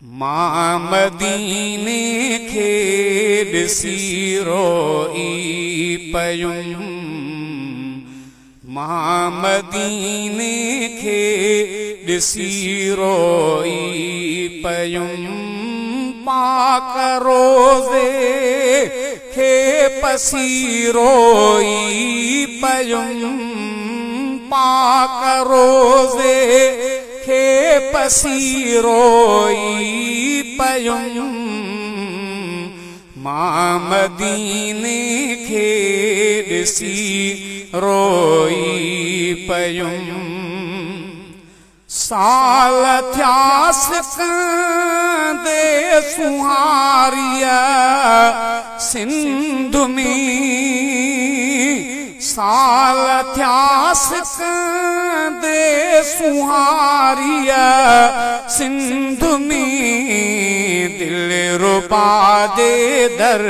मां मदीने खे ॾिसी रोई पयुमि मां मदीने खे ॾिसी रोई पयुमि पाक रोज़े खे पसीरोई पयुमि पाक रोज़े खे पसीरोई पयुमि मां मदीने खे ॾिसी रोई पयुमि साल थियासि कंदे सुहारिया सिंध में साल थियासि कंदे सुहारिया सिंध में दिल रुबा दे दर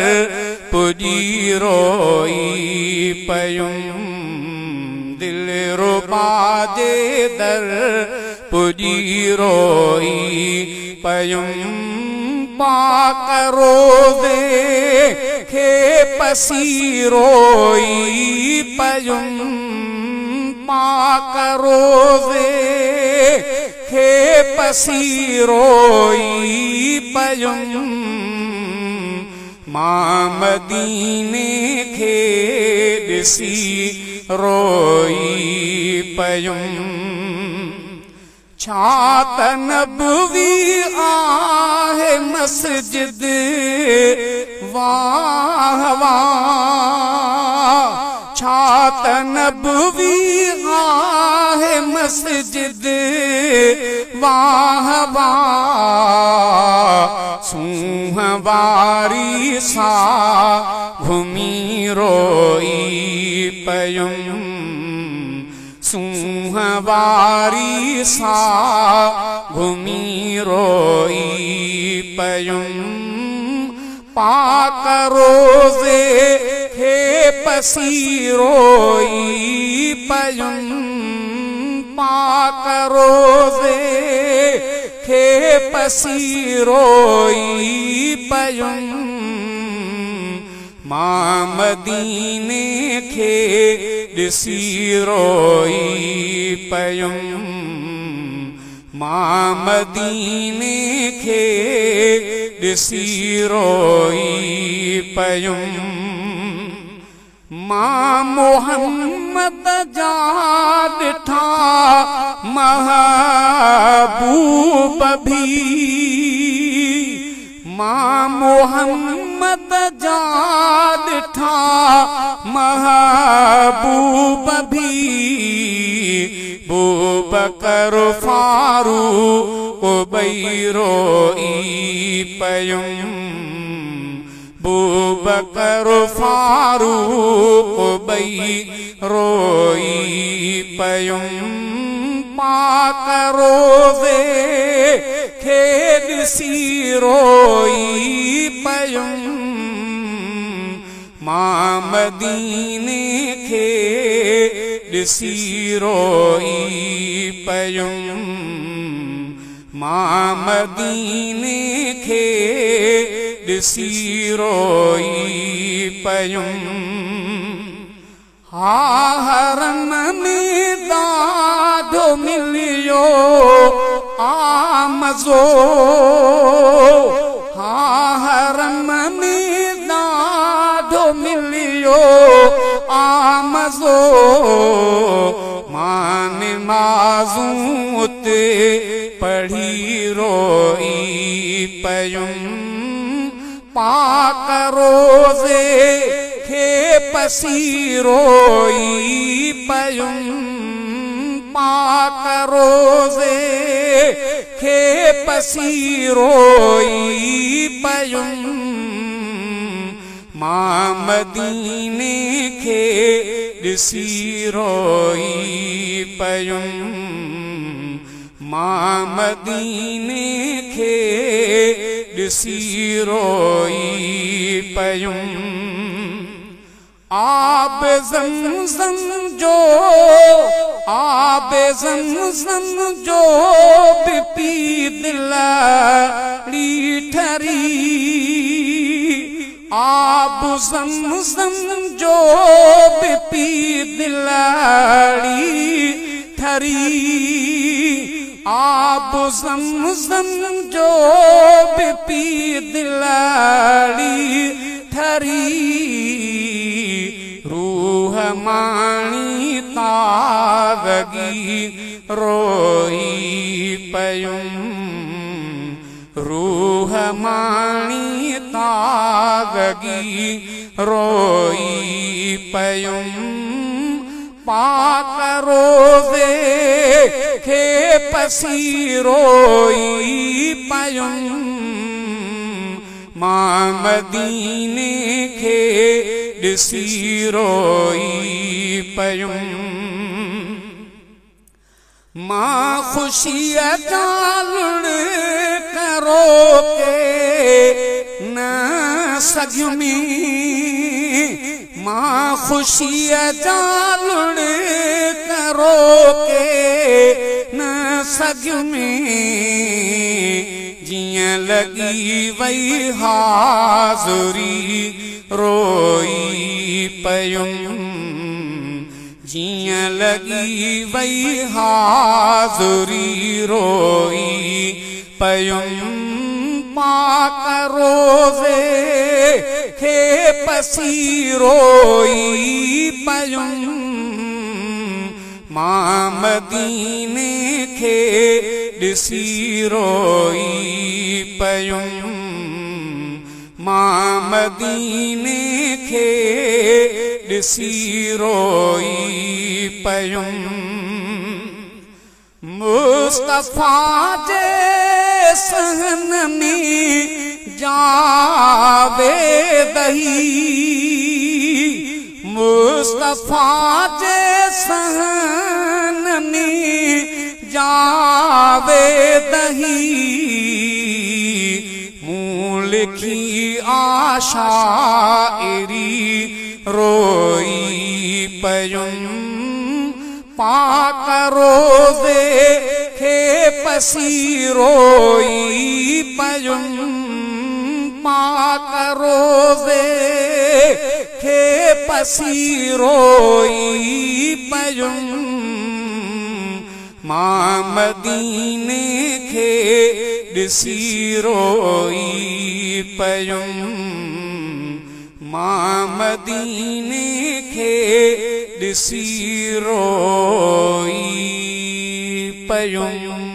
पुॼी रोई पयुमि दिल रुबा दे दर पुॼी रोई पयुमि पाक रोज़े खे पसीरोई पयुमि पाक रोज़े खे पसीरोई पयुमि मां मदीने खे ॾिसी रोई पयुमि छा त नबवी आहे मस्जिद वाह वाह छा त नबवी आहे मस्जिद वाह वाह सूंह वारी सा घुमी रोई पयुमि सूंह वारी सा घुमी रोई पयुमि पाक रोज़े खे पसीरोई पयुमि पाक रोज़े खे पसीरोई पयुमि मां मदीने खे ॾिसी रोई पयुमि मां मदीने खे ॾिसी रोई पयुमि मां मोहम्मद जा ॾिठा महबूब भी मां मोहम्मद जा ॾिठा महबूब भी बूबकर फारूक ॿई रोई पयुमि बूबकर फारूक ॿई रोई पयुमि पाक रोज़े खे ॾिसी रोई पयुमि मां मदीने खे ॾिसी रोई पयुमि मां मदीने खे ॾिसी रोई पयुमि हा हरम में ॾाढो मिलियो आमज़ो हा हरम में ॾाढो मिलियो आमज़ो मां निमाज़ूं उते पढ़ी रोई पयुमि पाक रोज़े खे पसीरोई पयुमि पाक रोज़े खे पसीरोई पयुमि मां मदीने खे ॾिसी रोई पयुमि मां मदीने खे ॾिसी रोई पयुमि आब ज़मज़म जो आबे ज़मज़म जो बि पी दिलाड़ी ठरी आब ज़मज़म जो बि पी दिलाड़ी ठरी आब ज़मज़म जो बि पी दिलाड़ी ठरी रूह माणी ताज़गी रोई पयुम रूह माणी ताज़गी रोई पयुम पाक रोज़े खे पसीरोई पयुम मां मदीने खे ॾिसी रोई पयुम मां ख़ुशीअ ॻाल्हि करो के न सघियुमि मां ख़ुशीअ ॻाल्हि करो के न सघियुमि जियां लॻी वई हाज़ुरी रोई पयुम जियां लॻी वई हाज़ुरी रोई पयुम पाक रोज़े खे पसीरोई पयुम मां मदीने खे ॾिसी रोई पयुम मां मदीने खे ॾिसी रोई पयुम मुस्तफ़ा जे सहन में जावेदही मुस्तफ़ा जे सहन में जावेदही मूं लिखी आशाइरी रोई पयुम पाक रोज़े खे पसीरोई पयुम पाक रोज़े खे पसीरोई पयुम मां मदीने खे ॾिसी रोई पयुम मां मदीने खे ॾिसी रोई पयुम